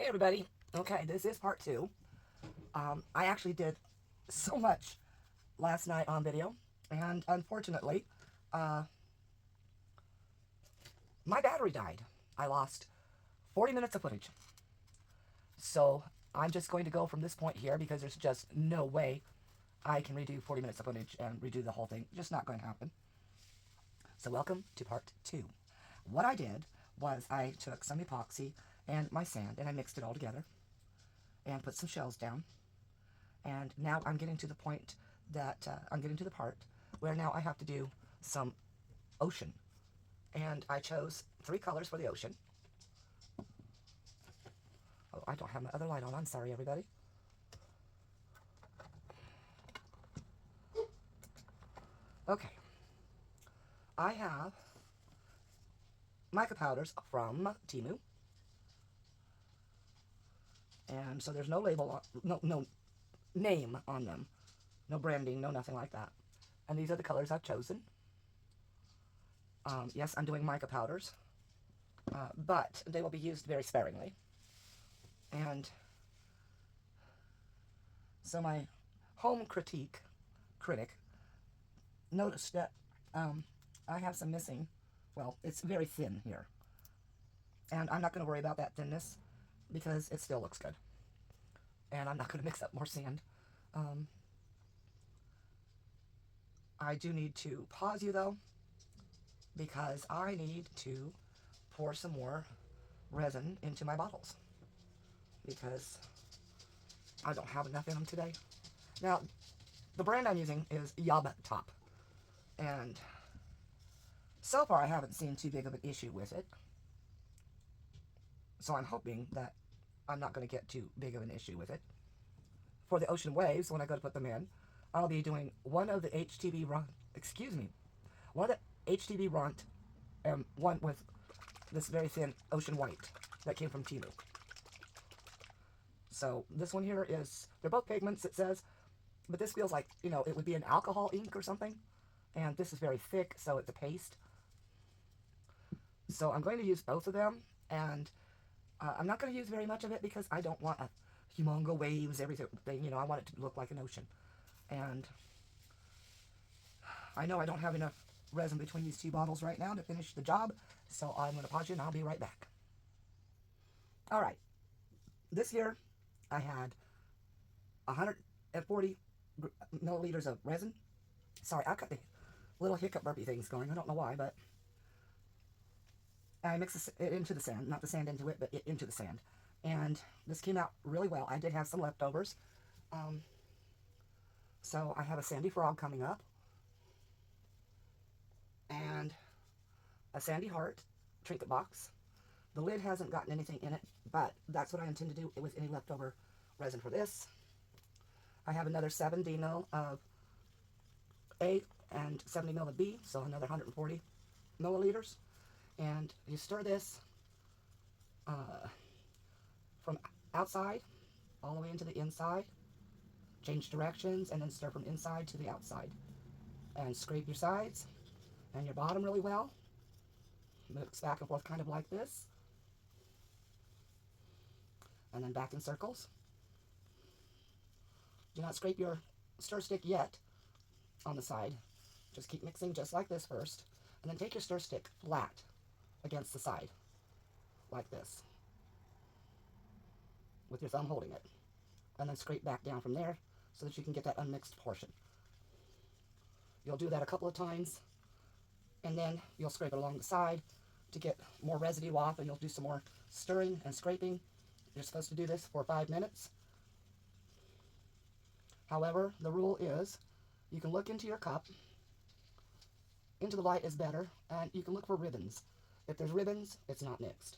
Hey everybody. Okay, this is part two. I actually did so much last night on video, and unfortunately, my battery died. I lost 40 minutes of footage. So I'm just going to go from this point here because there's just no way I can redo 40 minutes of footage and redo the whole thing. Just not going to happen. So welcome to part two. What I did was I took some epoxy and my sand and I mixed it all together and put some shells down. And now I'm getting to the point that I'm getting to the part where now I have to do some ocean. And I chose 3 colors for the ocean. Oh, I don't have my other light on. I'm sorry, everybody. Okay. I have mica powders from Temu. And so there's no label, no name on them. No branding, no nothing like that. And these are the colors I've chosen. Yes, I'm doing mica powders, but they will be used very sparingly. And so my home critic noticed that I have some missing. Well, it's very thin here. And I'm not going to worry about that thinness because it still looks good. And I'm not going to mix up more sand. I do need to pause you though, because I need to pour some more resin into my bottles because I don't have enough in them today. Now, the brand I'm using is Yaba Top, and so far I haven't seen too big of an issue with it. So I'm hoping that I'm not going to get too big of an issue with it. For the ocean waves, when I go to put them in, I'll be doing one of the HTB runt, one of the HTB runt, and one with this very thin ocean white that came from Temu. So this one here is, they're both pigments, it says, but this feels like, it would be an alcohol ink or something. And this is very thick, so it's a paste. So I'm going to use both of them, and I'm not going to use very much of it because I don't want a humongo waves, everything. I want it to look like an ocean. And I know I don't have enough resin between these 2 bottles right now to finish the job, so I'm going to pause you and I'll be right back. Alright, this year I had 140 milliliters of resin. Sorry, I got the little hiccup burpy things going. I don't know why, but I mixed it into the sand. Not the sand into it, but it into the sand. And this came out really well. I did have some leftovers. So I have a sandy frog coming up. And a sandy heart trinket box. The lid hasn't gotten anything in it, but that's what I intend to do with any leftover resin for this. I have another 70 ml of A and 70 ml of B, so another 140 milliliters. And you stir this from outside all the way into the inside. Change directions and then stir from inside to the outside. And scrape your sides and your bottom really well. Mix back and forth kind of like this. And then back in circles. Do not scrape your stir stick yet on the side. Just keep mixing just like this first. And then take your stir stick flat against the side. Like this. With your thumb holding it. And then scrape back down from there so that you can get that unmixed portion. You'll do that a couple of times. And then you'll scrape it along the side to get more residue off, and you'll do some more stirring and scraping. You're supposed to do this for 5 minutes. However, the rule is you can look into your cup. Into the light is better, and you can look for ribbons. If there's ribbons, it's not mixed.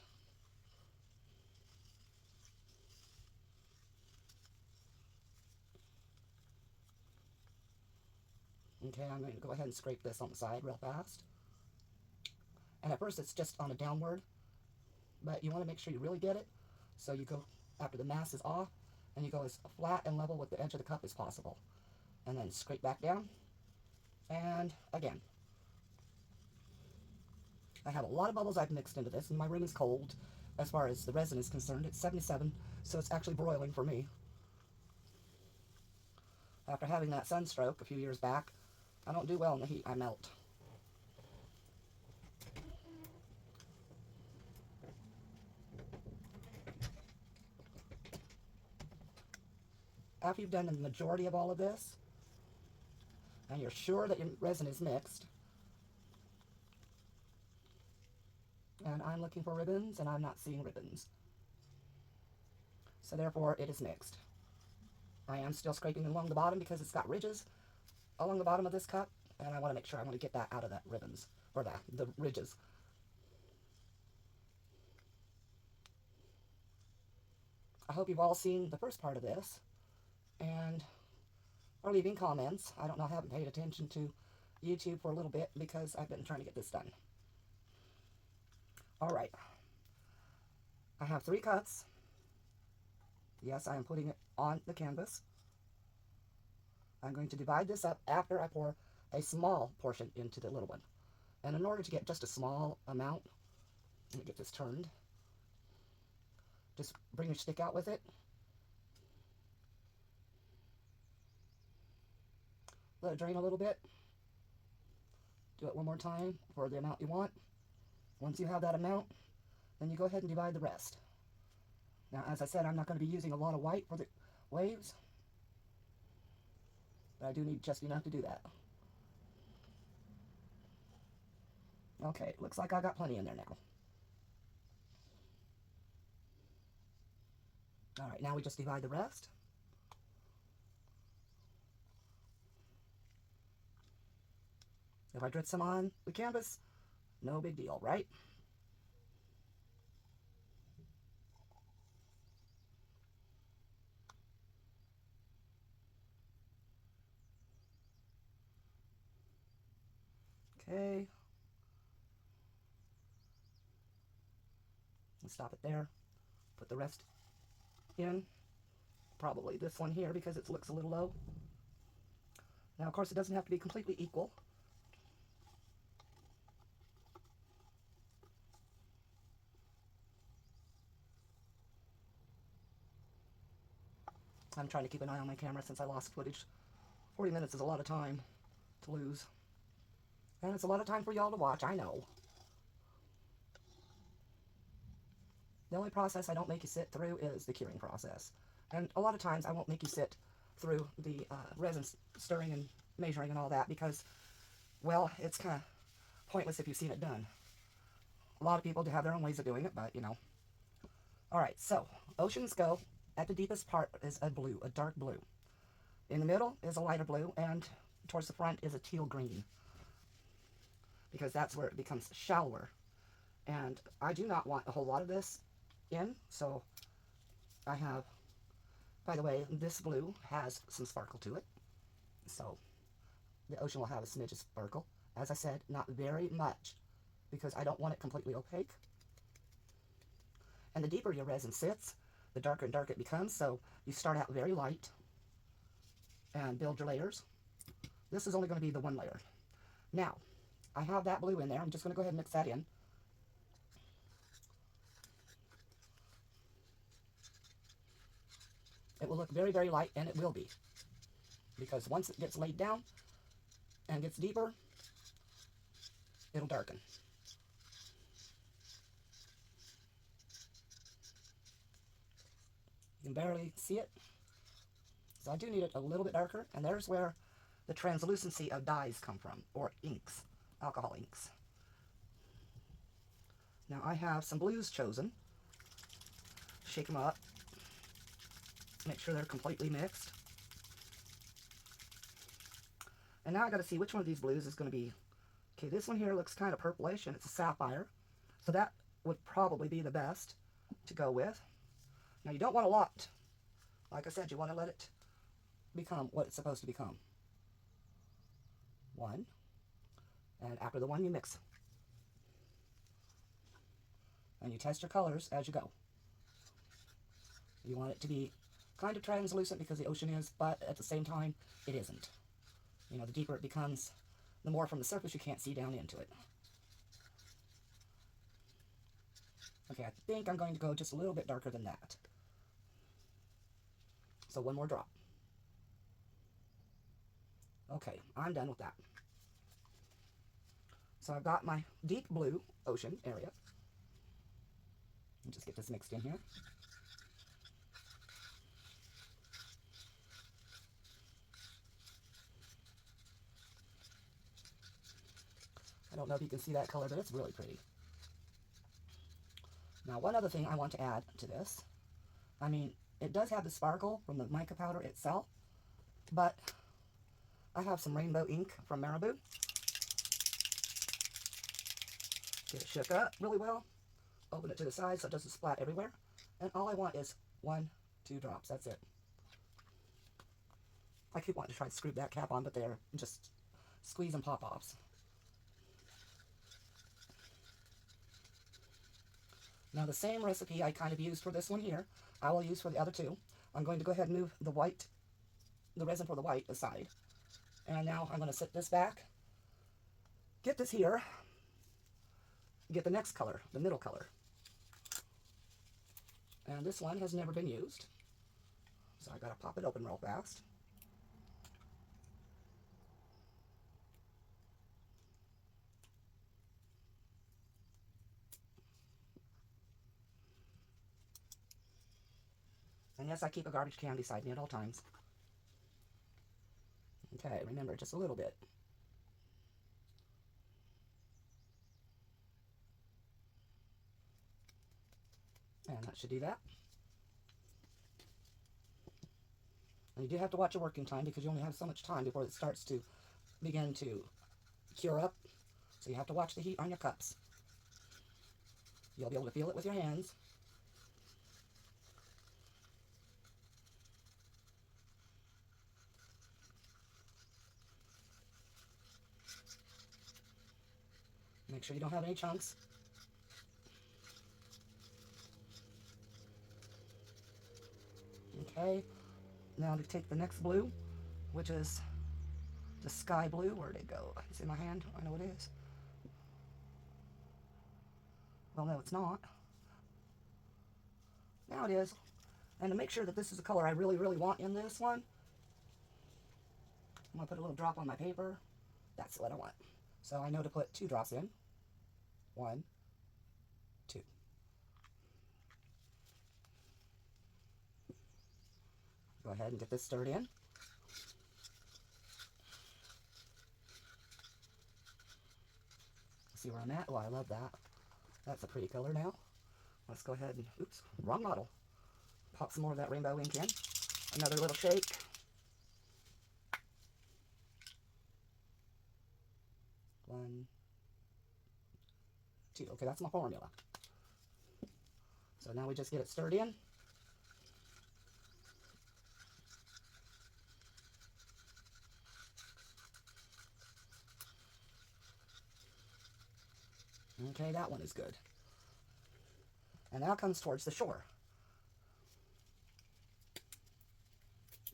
Okay, I'm going to go ahead and scrape this on the side real fast. And at first it's just on a downward, but you want to make sure you really get it. So you go, after the mass is off, and you go as flat and level with the edge of the cup as possible. And then scrape back down. And again. I have a lot of bubbles I've mixed into this, and my room is cold. as far as the resin is concerned. It's 77, so it's actually broiling for me. After having that sunstroke a few years back, I don't do well in the heat. I melt. After you've done the majority of all of this, and you're sure that your resin is mixed, and I'm looking for ribbons, and I'm not seeing ribbons. So therefore, it is mixed. I am still scraping along the bottom because it's got ridges along the bottom of this cup, and I want to make sure I want to get that out of that ribbons, or the ridges. I hope you've all seen the first part of this, and are leaving comments. I don't know, I haven't paid attention to YouTube for a little bit because I've been trying to get this done. Alright, I have 3 cuts. Yes, I am putting it on the canvas. I'm going to divide this up after I pour a small portion into the little one. And in order to get just a small amount, let me get this turned. Just bring your stick out with it. Let it drain a little bit. Do it one more time for the amount you want. Once you have that amount, then you go ahead and divide the rest. Now, as I said, I'm not going to be using a lot of white for the waves, but I do need just enough to do that. Okay, looks like I got plenty in there now. Alright, now we just divide the rest. If I drift some on the canvas, no big deal, right? Okay. Let's stop it there. Put the rest in. Probably this one here because it looks a little low. Now, of course, it doesn't have to be completely equal. I'm trying to keep an eye on my camera since I lost footage. 40 minutes is a lot of time to lose. And it's a lot of time for y'all to watch, I know. The only process I don't make you sit through is the curing process. And a lot of times I won't make you sit through the resin stirring and measuring and all that because, well, it's kind of pointless if you've seen it done. A lot of people do have their own ways of doing it, but, you know. Alright, so, Oceans Go, at the deepest part is a blue, a dark blue. In the middle is a lighter blue, and towards the front is a teal green. Because that's where it becomes shallower. And I do not want a whole lot of this in, so I have, by the way, this blue has some sparkle to it. So the ocean will have a smidge of sparkle. As I said, not very much, because I don't want it completely opaque. And the deeper your resin sits, the darker and darker it becomes, so you start out very light and build your layers. This is only going to be the one layer. Now, I have that blue in there. I'm just going to go ahead and mix that in. It will look very, very light, and it will be. Because once it gets laid down and gets deeper, it'll darken. You can barely see it. So I do need it a little bit darker, and there's where the translucency of dyes come from, or inks, alcohol inks. Now I have some blues chosen. Shake them up. Make sure they're completely mixed. And now I got to see which one of these blues is going to be. Okay, this one here looks kind of purplish, and it's a sapphire. So that would probably be the best to go with. Now you don't want a lot. Like I said, you want to let it become what it's supposed to become. One. And after the one, you mix. And you test your colors as you go. You want it to be kind of translucent because the ocean is, but at the same time, it isn't. You know, the deeper it becomes, the more from the surface you can't see down into it. Okay, I think I'm going to go just a little bit darker than that. So one more drop. Okay, I'm done with that. So I've got my deep blue ocean area. Let me just get this mixed in here. I don't know if you can see that color, but it's really pretty. Now, one other thing I want to add to this, I mean, it does have the sparkle from the mica powder itself, but I have some rainbow ink from Marabou. Get it shook up really well. Open it to the side so it doesn't splat everywhere. And all I want is 1, 2 drops. That's it. I keep wanting to try to screw that cap on, but they're just squeeze and pop-offs. Now the same recipe I kind of used for this one here, I will use for the other two. I'm going to go ahead and move the white, the resin for the white aside. And now I'm going to set this back, get this here, get the next color, the middle color. And this one has never been used, so I got to pop it open real fast. And yes, I keep a garbage can beside me at all times. Okay, remember, just a little bit. And that should do that. And you do have to watch your working time because you only have so much time before it starts to begin to cure up. So you have to watch the heat on your cups. You'll be able to feel it with your hands. Make sure you don't have any chunks. Okay, now to take the next blue, which is the sky blue. Where'd it go? It's in my hand. I know it is. Well, no, it's not. Now it is. And to make sure that this is the color I really, really want in this one, I'm going to put a little drop on my paper. That's what I want. So I know to put 2 drops in. 1, 2. Go ahead and get this stirred in. See where I'm at? Oh, I love that. That's a pretty color now. Let's go ahead and, oops, wrong model. Pop some more of that rainbow ink in. Another little shake. One, 2. Okay, that's my formula. So now we just get it stirred in. Okay, that one is good. And now comes towards the shore.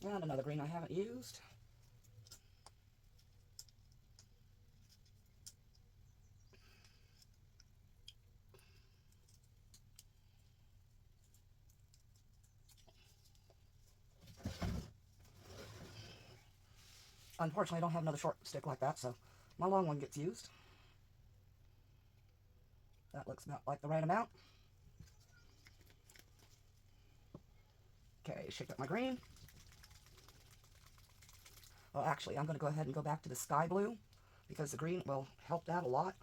And another green I haven't used. Unfortunately, I don't have another short stick like that, so my long one gets used. That looks about like the right amount. Okay, shake up my green. Well, actually, I'm going to go ahead and go back to the sky blue because the green will help that a lot.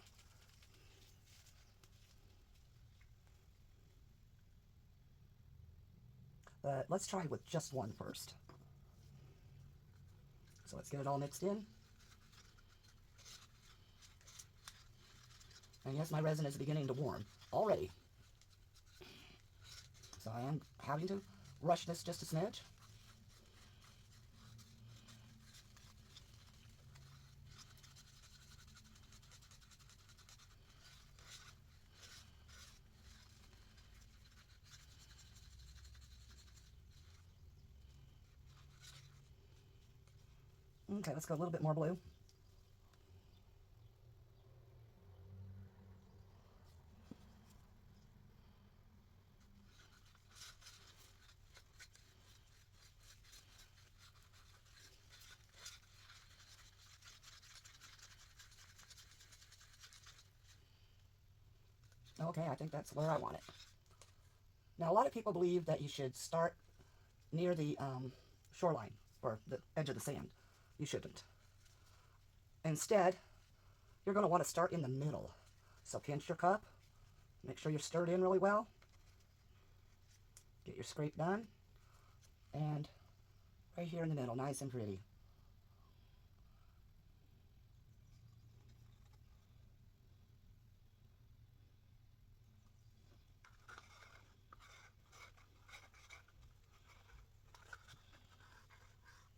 But let's try with just one first. So let's get it all mixed in. And yes, my resin is beginning to warm already. So I am having to rush this just a smidge. Okay, let's go a little bit more blue. Okay, I think that's where I want it. Now, a lot of people believe that you should start near the shoreline or the edge of the sand. You shouldn't. Instead, you're going to want to start in the middle. So pinch your cup, make sure you're stirred in really well, get your scrape done, and right here in the middle, nice and pretty.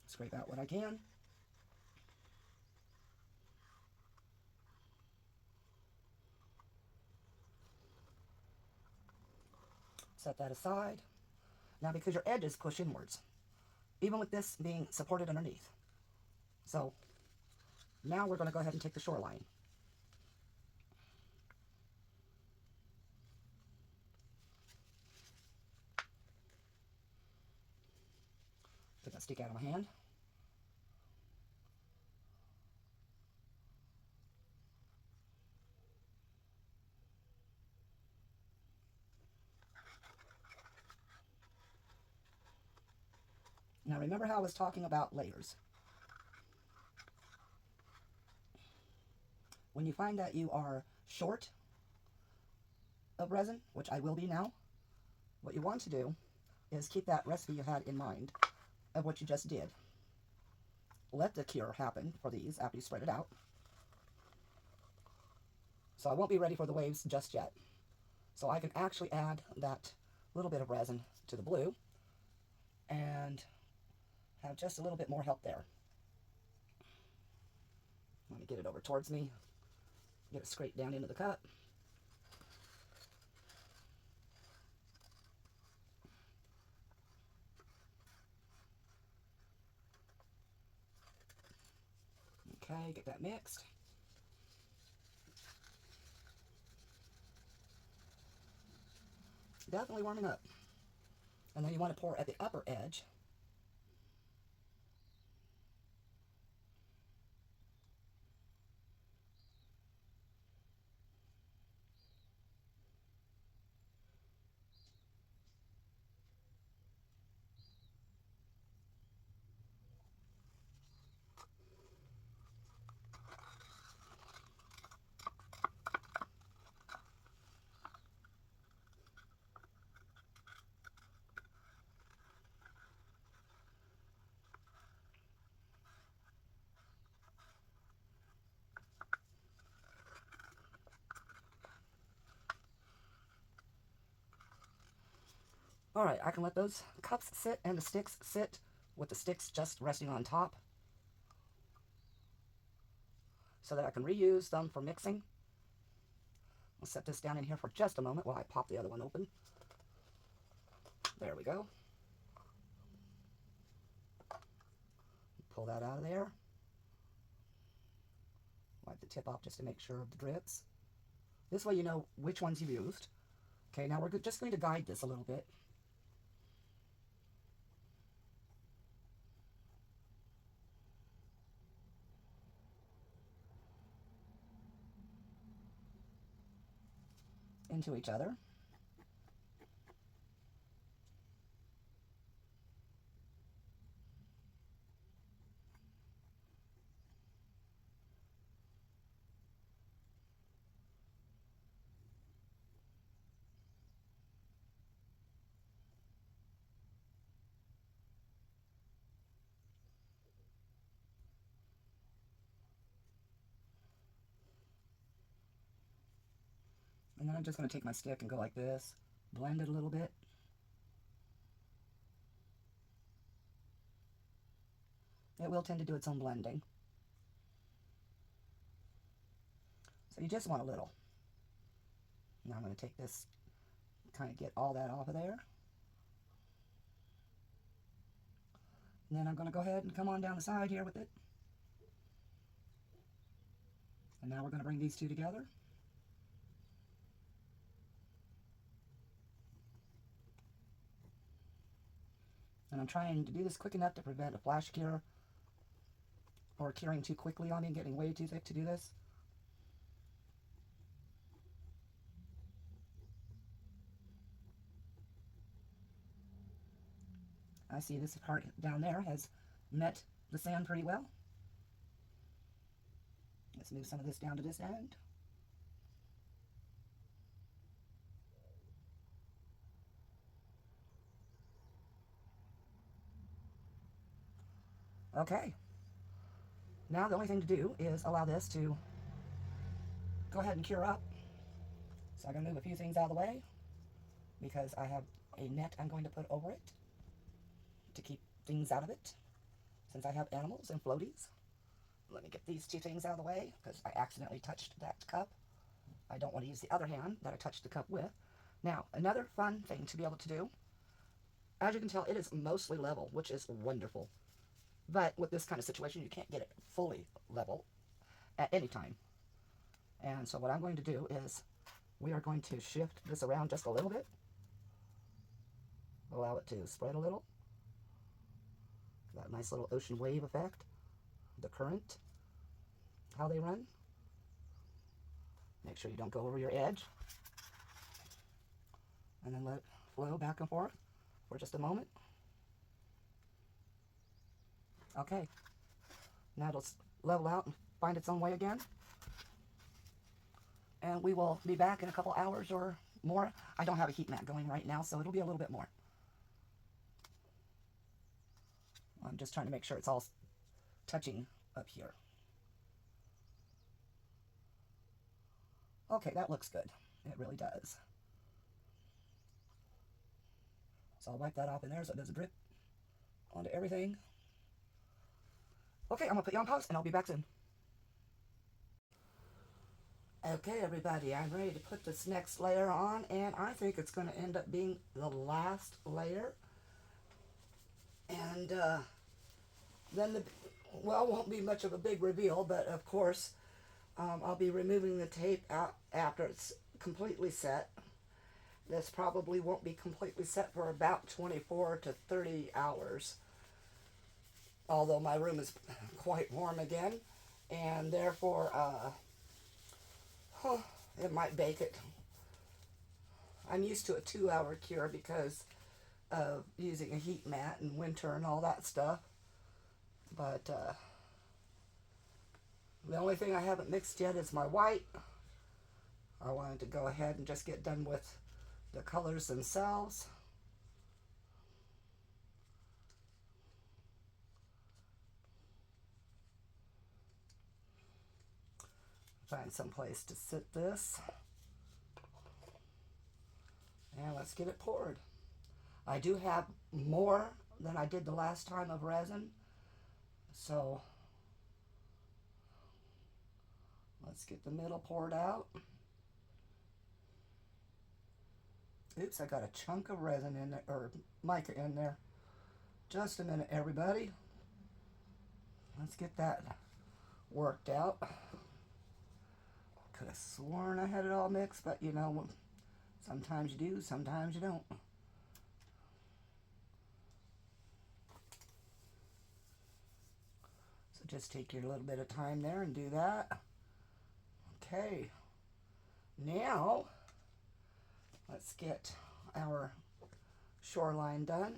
Scrape out what I can. Set that aside. Now, because your edges push inwards, even with this being supported underneath. So now we're going to go ahead and take the shoreline. Get that stick out of my hand. Now remember how I was talking about layers. When you find that you are short of resin, which I will be now, what you want to do is keep that recipe you had in mind of what you just did. Let the cure happen for these after you spread it out. So I won't be ready for the waves just yet. So I can actually add that little bit of resin to the blue and have just a little bit more help there. Let me get it over towards me. Get it scraped down into the cup. Okay, get that mixed. Definitely warming up. And then you want to pour at the upper edge. All right, I can let those cups sit and the sticks sit with the sticks just resting on top so that I can reuse them for mixing. I'll set this down in here for just a moment while I pop the other one open. There we go. Pull that out of there. Wipe the tip off just to make sure of the drips. This way you know which ones you've used. Okay, now we're just going to guide this a little bit. Into each other. And then I'm just going to take my stick and go like this, blend it a little bit. It will tend to do its own blending. So you just want a little. Now I'm going to take this, kind of get all that off of there. And then I'm going to go ahead and come on down the side here with it. And now we're going to bring these two together. And I'm trying to do this quick enough to prevent a flash cure or curing too quickly on me and getting way too thick to do this. I see this part down there has met the sand pretty well. Let's move some of this down to this end. Okay. Now the only thing to do is allow this to go ahead and cure up. So I'm going to move a few things out of the way because I have a net I'm going to put over it to keep things out of it since I have animals and floaties. Let me get these two things out of the way because I accidentally touched that cup. I don't want to use the other hand that I touched the cup with. Now, another fun thing to be able to do, as you can tell, it is mostly level, which is wonderful. But with this kind of situation, you can't get it fully level at any time. And so what I'm going to do is we are going to shift this around just a little bit. Allow it to spread a little. That nice little ocean wave effect. The current, how they run. Make sure you don't go over your edge. And then let it flow back and forth for just a moment. Okay. Now it'll level out and find its own way again. And we will be back in a couple hours or more. I don't have a heat mat going right now, so it'll be a little bit more. I'm just trying to make sure it's all touching up here. Okay, that looks good. It really does. So I'll wipe that off in there so it doesn't drip onto everything. Okay, I'm going to put you on pause and I'll be back soon. Okay, everybody, I'm ready to put this next layer on, and I think it's going to end up being the last layer. And then well, won't be much of a big reveal, but of course, I'll be removing the tape out after it's completely set. This probably won't be completely set for about 24 to 30 hours. Although my room is quite warm again, and therefore, it might bake it. I'm used to a 2-hour cure because of using a heat mat in winter and all that stuff. But the only thing I haven't mixed yet is my white. I wanted to go ahead and just get done with the colors themselves. Find some place to sit this. And let's get it poured. I do have more than I did the last time of resin. So let's get the middle poured out. Oops, I got a chunk of resin in there, or mica in there. Just a minute, everybody. Let's get that worked out. Could have sworn I had it all mixed, but you know, sometimes you do, sometimes you don't. So just take your little bit of time there and do that. Okay. Now, let's get our shoreline done.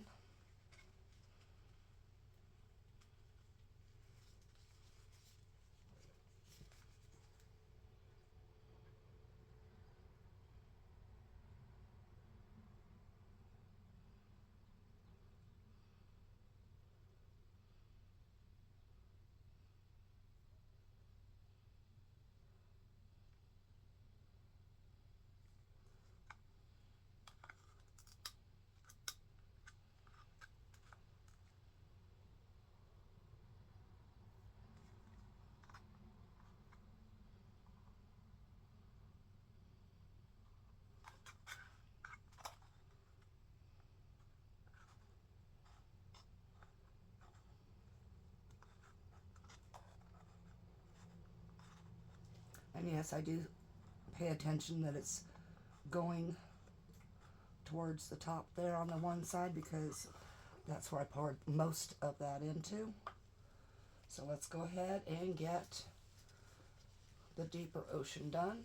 And yes, I do pay attention that it's going towards the top there on the one side because that's where I poured most of that into. So let's go ahead and get the deeper ocean done.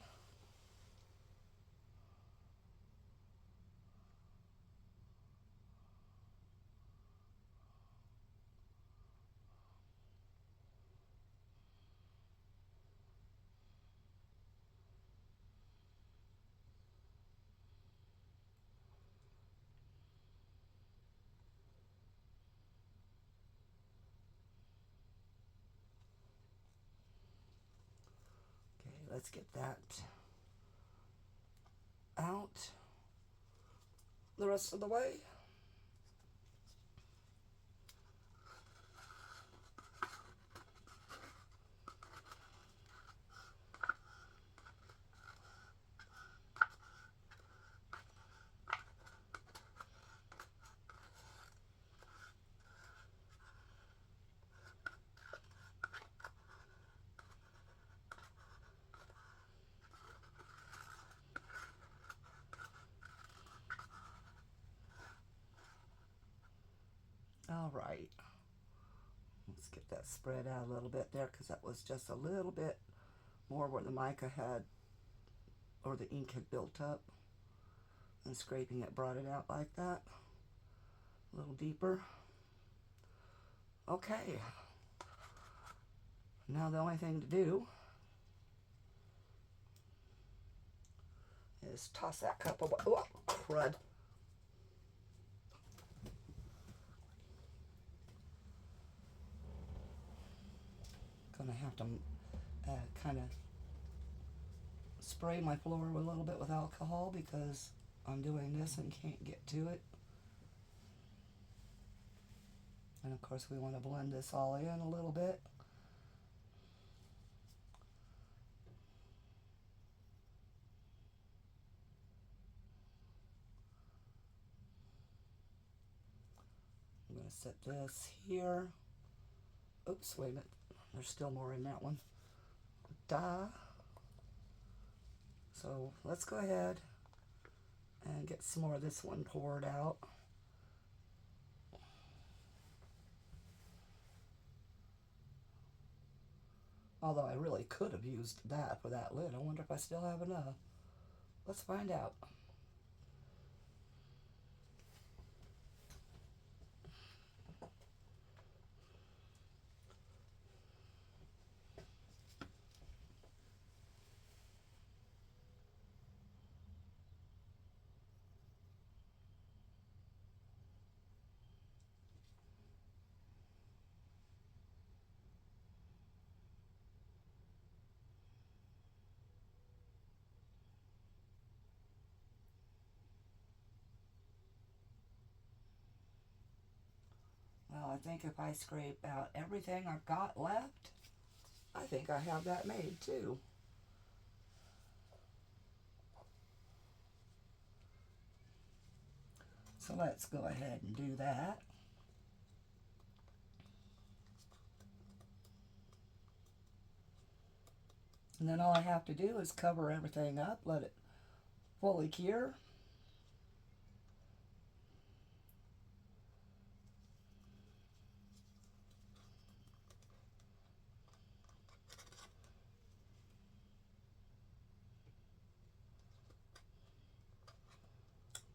let's get that out the rest of the way. All right, let's get that spread out a little bit there, because that was just a little bit more where the mica had, or the ink had built up, and scraping it brought it out like that, a little deeper. Okay, now the only thing to do is toss that cup away. Oh, crud. Gonna have to kind of spray my floor a little bit with alcohol, because I'm doing this and can't get to it. And of course we want to blend this all in a little bit. I'm going to set this here. Oops, wait a minute. There's still more in that one. Duh. So let's go ahead and get some more of this one poured out. Although I really could have used that for that lid. I wonder if I still have enough. Let's find out. Well, I think if I scrape out everything I've got left, I think I have that made too. So let's go ahead and do that. And then all I have to do is cover everything up, let it fully cure.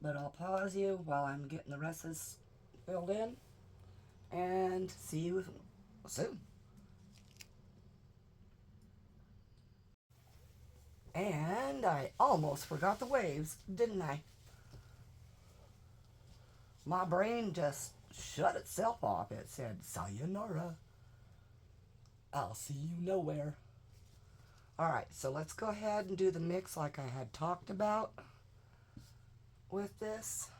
But I'll pause you while I'm getting the rest of this filled in, and see you soon. And I almost forgot the waves, didn't I? My brain just shut itself off. It said, sayonara. I'll see you nowhere. Alright, so let's go ahead and do the mix like I had talked about with this.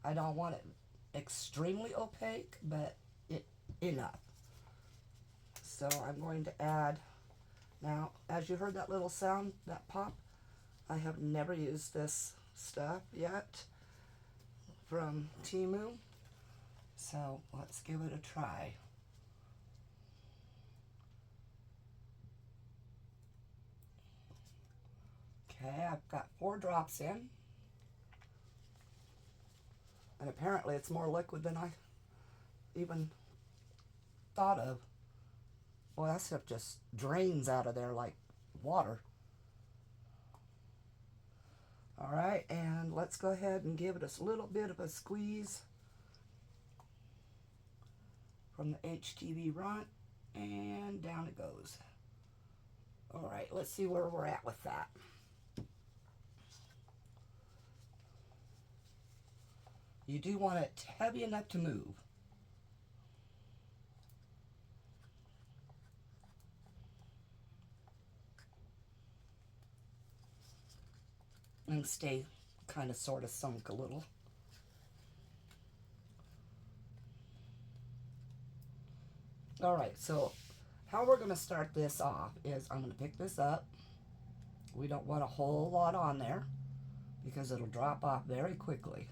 I don't want it extremely opaque, but enough. So I'm going to add, now as you heard that little sound, that pop, I have never used this stuff yet from Temu, so let's give it a try. Okay, I've got 4 drops in, and apparently it's more liquid than I even thought of. Boy, that stuff just drains out of there like water. Alright, and let's go ahead and give it a little bit of a squeeze from the HTV runt, and down it goes. Alright, let's see where we're at with that. You do want it heavy enough to move. and stay kind of sort of sunk a little. Alright, so how we're going to start this off is I'm going to pick this up. We don't want a whole lot on there because it'll drop off very quickly.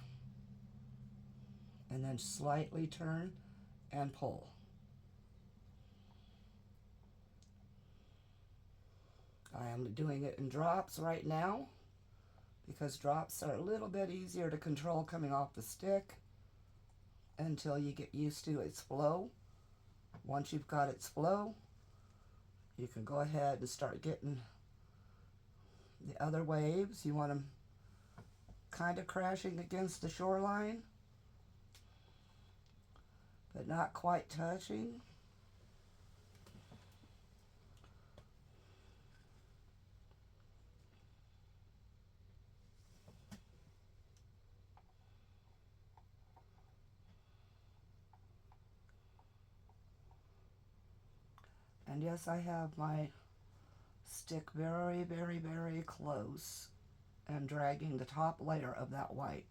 And then slightly turn and pull. I am doing it in drops right now because drops are a little bit easier to control coming off the stick until you get used to its flow. Once you've got its flow, you can go ahead and start getting the other waves. You want them kind of crashing against the shoreline, but not quite touching. And yes, I have my stick very, very, very close and dragging the top layer of that white.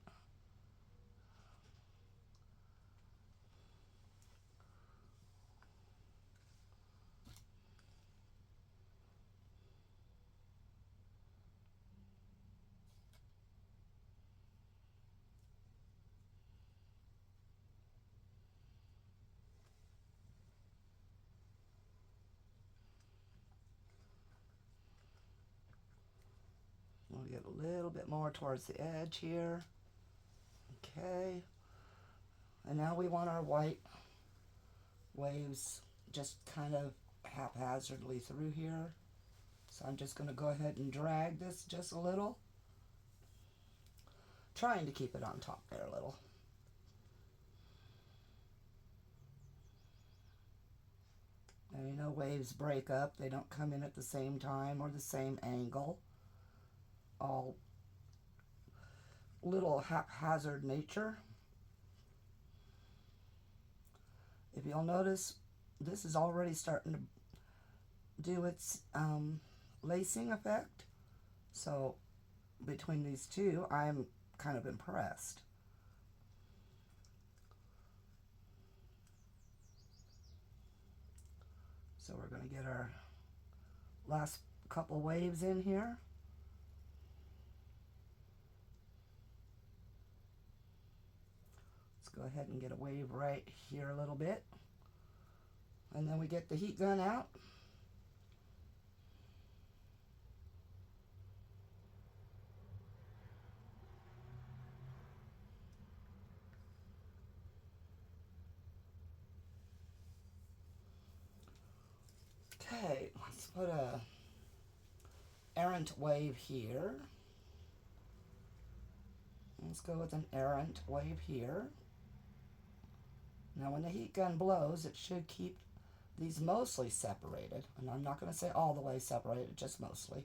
We'll get a little bit more towards the edge here. Okay. And now we want our white waves just kind of haphazardly through here. So I'm just going to go ahead and drag this just a little. Trying to keep it on top there a little. And you know, waves break up. They don't come in at the same time or the same angle. All little haphazard nature. If you'll notice, this is already starting to do its lacing effect. So between these two, I'm kind of impressed. So we're going to get our last couple waves in here. Let's go ahead and get a wave right here a little bit. And then we get the heat gun out. Okay, let's put a errant wave here. Let's go with an errant wave here. Now when the heat gun blows, it should keep these mostly separated. And I'm not going to say all the way separated, just mostly.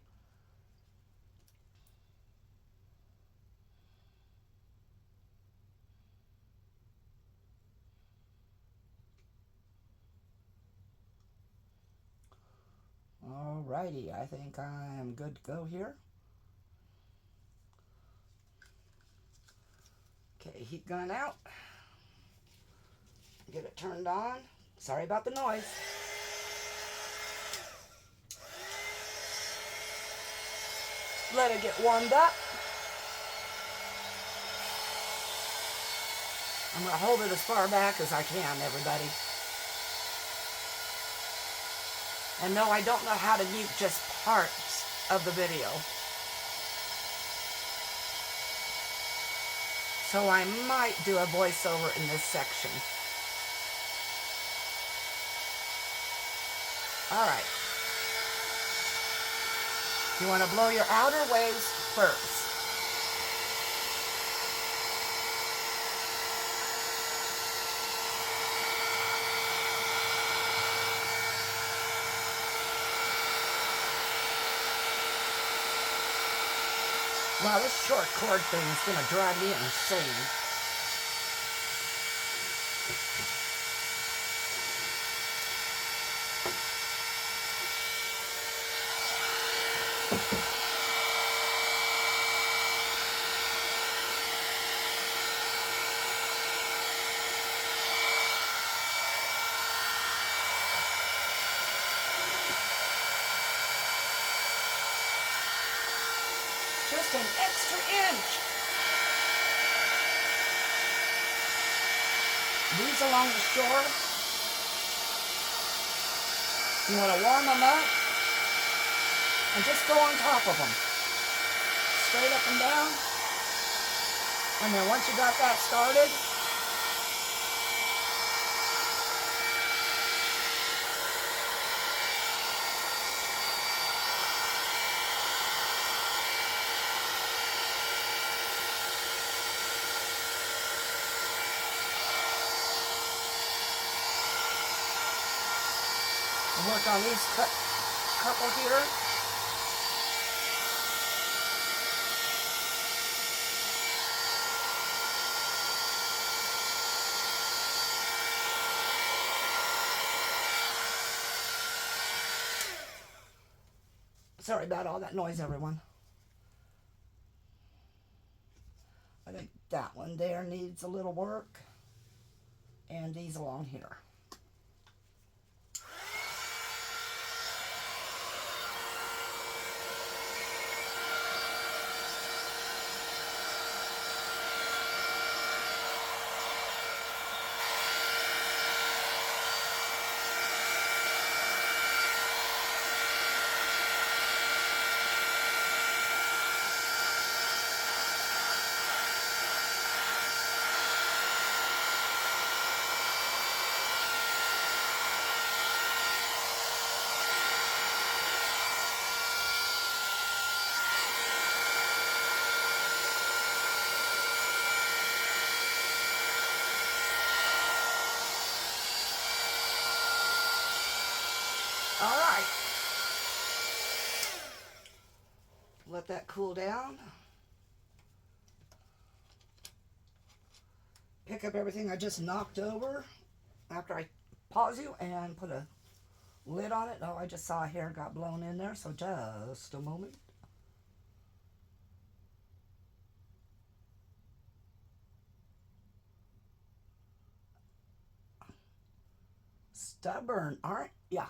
Alrighty, I think I am good to go here. Okay, heat gun out. Get it turned on. Sorry about the noise. Let it get warmed up. I'm going to hold it as far back as I can, everybody. And no, I don't know how to mute just parts of the video. So I might do a voiceover in this section. Alright. You want to blow your outer waves first. Wow, this short cord thing is going to drive me insane. just an extra inch. These along the shore, you want to warm them up and just go on top of them. Straight up and down. And then once you got that started, work on these couple here. Sorry about all that noise, everyone. I think that one there needs a little work. And these along here. All right. Let that cool down. Pick up everything I just knocked over after I pause you and put a lid on it. Oh, I just saw a hair got blown in there, so just a moment. Stubborn, aren't ya?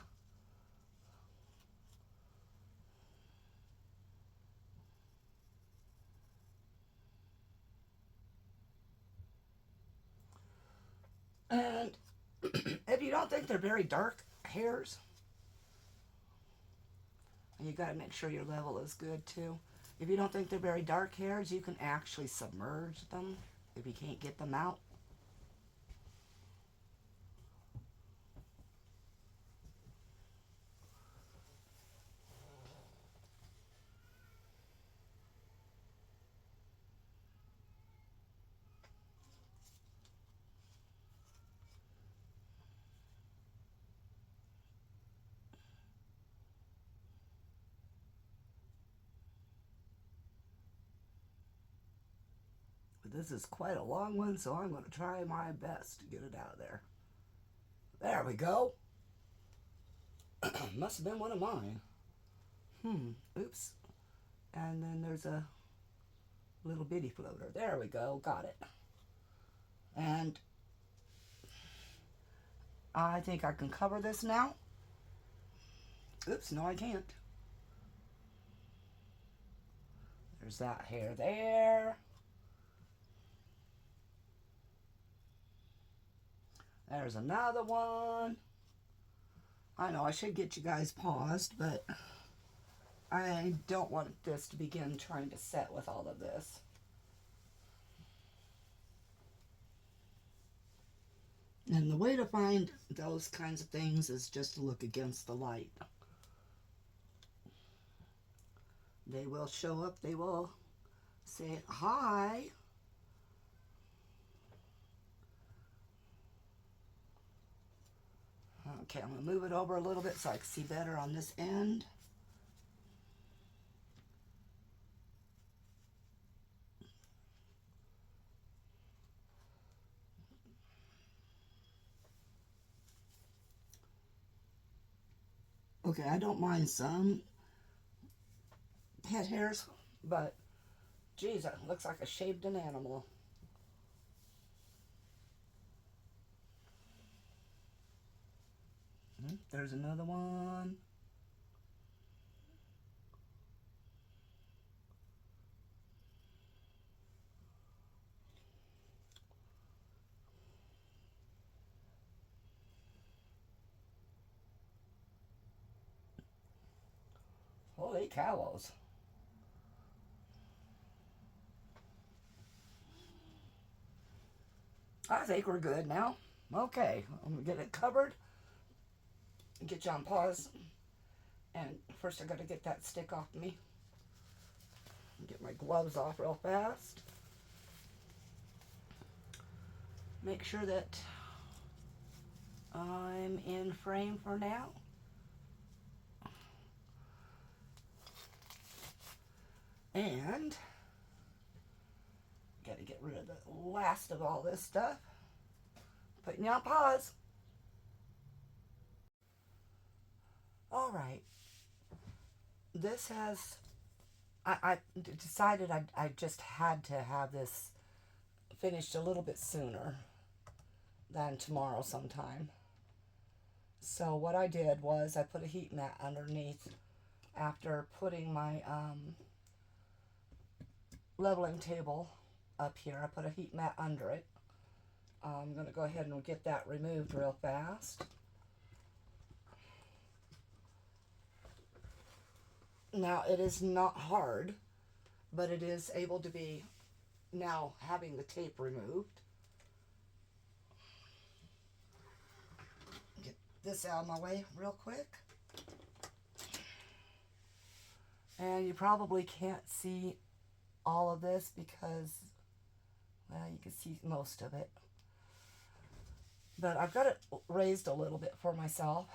And if you don't think they're very dark hairs, and you got to make sure your level is good too. If you don't think they're very dark hairs, you can actually submerge them if you can't get them out. This is quite a long one, so I'm going to try my best to get it out of there. There we go. Must have been one of mine. Oops. And then there's a little bitty floater. There we go. Got it. And I think I can cover this now. Oops, no I can't. There's that hair there. There's another one. I know I should get you guys paused, but I don't want this to begin trying to set with all of this. And the way to find those kinds of things is just to look against the light. They will show up. They will say, hi. Okay, I'm going to move it over a little bit so I can see better on this end. Okay, I don't mind some pet hairs, but geez, it looks like I shaved an animal. There's another one. Holy cows. I think we're good now. Okay, I'm gonna get it covered and get you on pause. And first I gotta get that stick off me. Get my gloves off real fast. Make sure that I'm in frame for now. And gotta get rid of the last of all this stuff. Putting you on pause. Alright. This has, I decided I just had to have this finished a little bit sooner than tomorrow sometime. So what I did was I put a heat mat underneath after putting my leveling table up here. I put a heat mat under it. I'm going to go ahead and get that removed real fast. Now it is not hard, but it is able to be now having the tape removed. Get this out of my way real quick. And you probably can't see all of this because, well, you can see most of it. But I've got it raised a little bit for myself.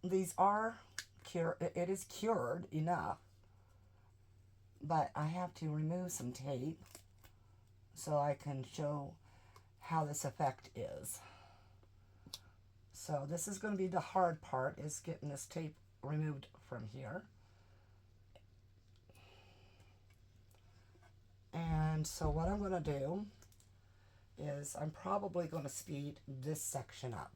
These are cured. It is cured enough, but I have to remove some tape so I can show how this effect is. So this is going to be the hard part, is getting this tape removed from here. And so what I'm going to do is I'm probably going to speed this section up.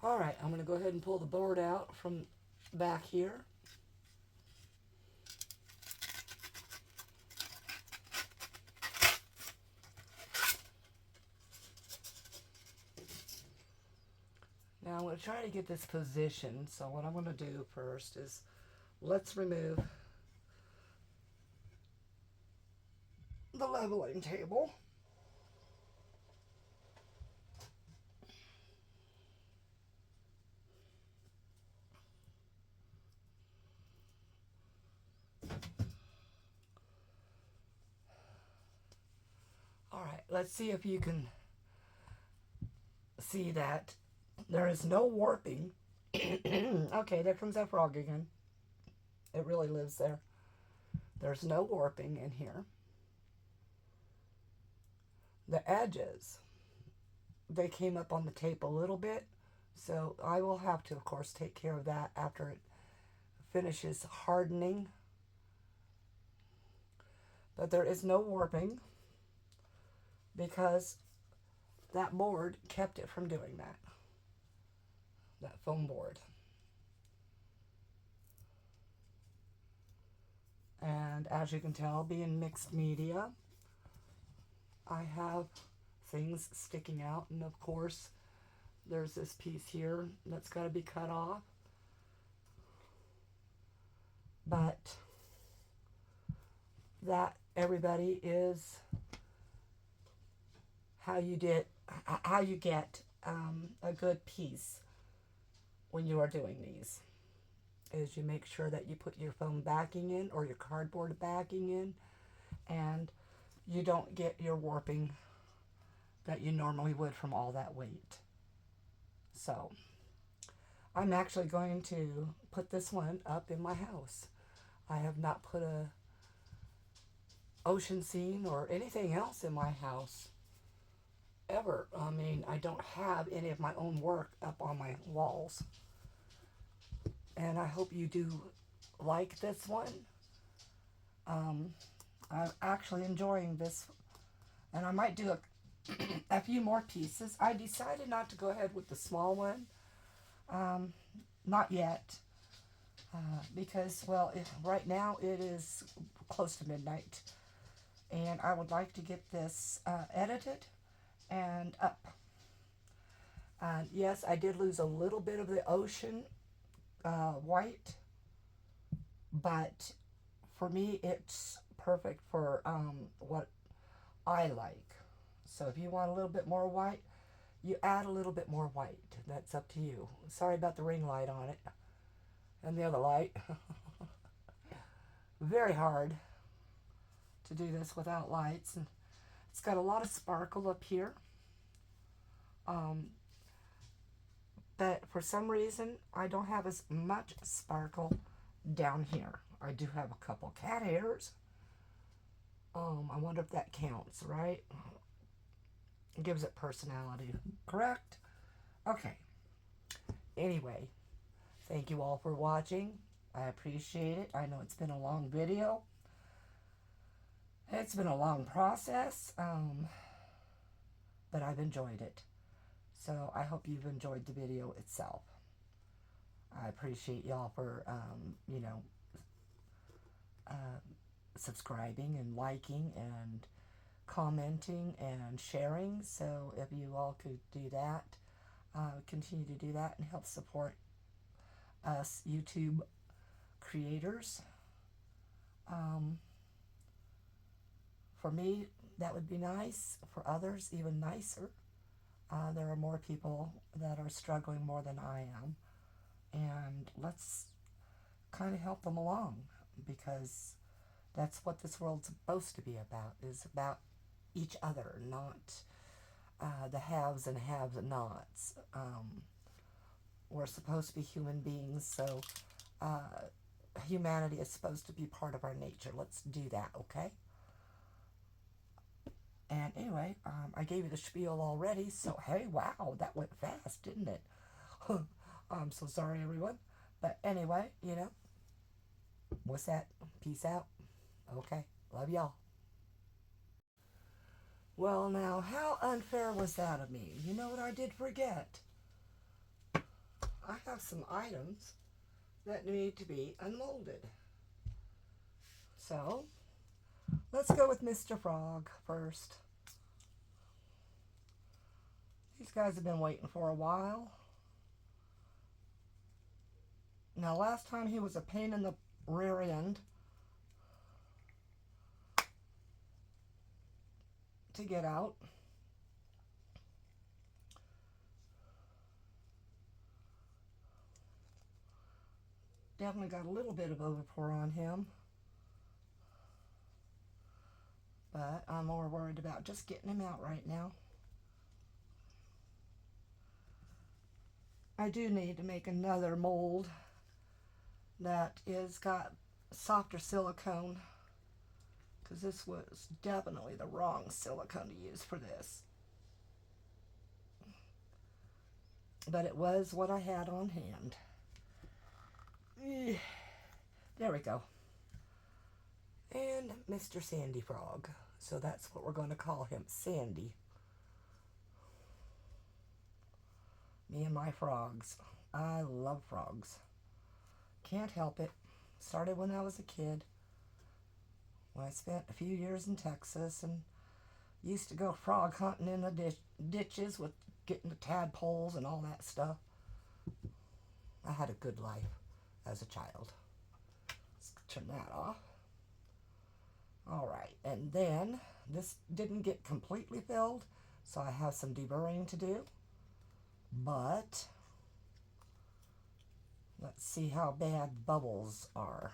All right, I'm going to go ahead and pull the board out from back here. Now I'm going to try to get this positioned. So what I'm going to do first is let's remove the leveling table. All right, let's see if you can see that there is no warping. Okay, there comes that frog again. It really lives there. There's no warping in here. The edges, they came up on the tape a little bit, so I will have to, of course, take care of that after it finishes hardening. But there is no warping because that board kept it from doing that. That foam board. And as you can tell, being mixed media, I have things sticking out, and of course there's this piece here that's got to be cut off. But that, everybody, is how you get a good piece when you are doing these, is you make sure that you put your foam backing in or your cardboard backing in, and you don't get your warping that you normally would from all that weight. So I'm actually going to put this one up in my house. I have not put a ocean scene or anything else in my house ever. I mean, I don't have any of my own work up on my walls. And I hope you do like this one. I'm actually enjoying this. And I might do a few more pieces. I decided not to go ahead with the small one. Not yet. Because, well, right now it is close to midnight. And I would like to get this edited and up. And yes, I did lose a little bit of the ocean white, but for me it's perfect for what I like. So if you want a little bit more white, you add a little bit more white. That's up to you. Sorry about the ring light on it and the other light. Very hard to do this without lights. And it's got a lot of sparkle up here. But for some reason, I don't have as much sparkle down here. I do have a couple cat hairs. I wonder if that counts, right? It gives it personality, correct? Okay. Anyway, thank you all for watching. I appreciate it. I know it's been a long video. It's been a long process, but I've enjoyed it. So I hope you've enjoyed the video itself. I appreciate y'all for, subscribing and liking and commenting and sharing. So if you all could do that, continue to do that and help support us YouTube creators. For me, that would be nice. For others, even nicer. There are more people that are struggling more than I am. And let's kind of help them along, because that's what this world's supposed to be about, is about each other, not the haves and have-nots. We're supposed to be human beings, so humanity is supposed to be part of our nature. Let's do that, okay? And anyway, I gave you the spiel already, so hey, wow, that went fast, didn't it? I'm so sorry, everyone. But anyway, what's that? Peace out. Okay, love y'all. Well, now, how unfair was that of me? You know what I did forget? I have some items that need to be unmolded. So, let's go with Mr. Frog first. These guys have been waiting for a while. Now, last time he was a pain in the rear end to get out. Definitely got a little bit of overpour on him. But I'm more worried about just getting him out right now. I do need to make another mold that is got softer silicone, because this was definitely the wrong silicone to use for this. But it was what I had on hand. There we go. And Mr. Sandy Frog. So that's what we're going to call him, Sandy. Me and my frogs. I love frogs. Can't help it. Started when I was a kid. When I spent a few years in Texas and used to go frog hunting in the ditches with getting the tadpoles and all that stuff. I had a good life as a child. Let's turn that off. Alright, and then this didn't get completely filled, so I have some deburring to do. But let's see how bad bubbles are.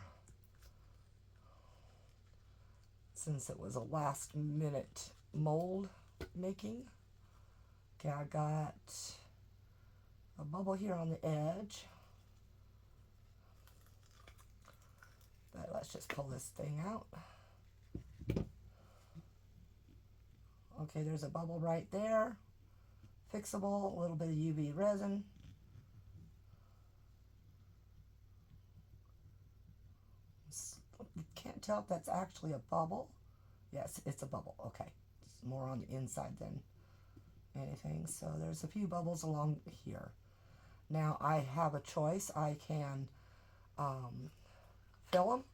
Since it was a last minute mold making. Okay, I got a bubble here on the edge. But let's just pull this thing out. Okay, there's a bubble right there. fixable, a little bit of UV resin. You can't tell if that's actually a bubble. Yes, it's a bubble. Okay, it's more on the inside than anything. So there's a few bubbles along here. Now I have a choice. I can fill them,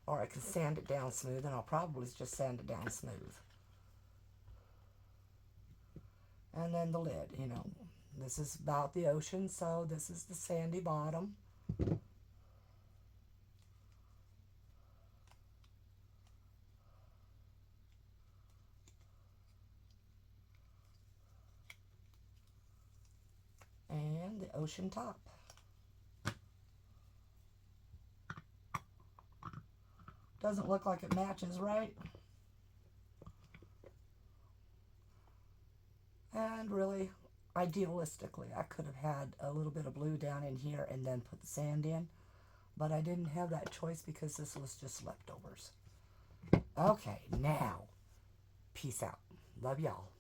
or I can sand it down smooth, and I'll probably just sand it down smooth. And then the lid, you know, this is about the ocean, so this is the sandy bottom. And the ocean top. Doesn't look like it matches, right? And really, idealistically, I could have had a little bit of blue down in here and then put the sand in, but I didn't have that choice because this was just leftovers. Okay, now, peace out. Love y'all.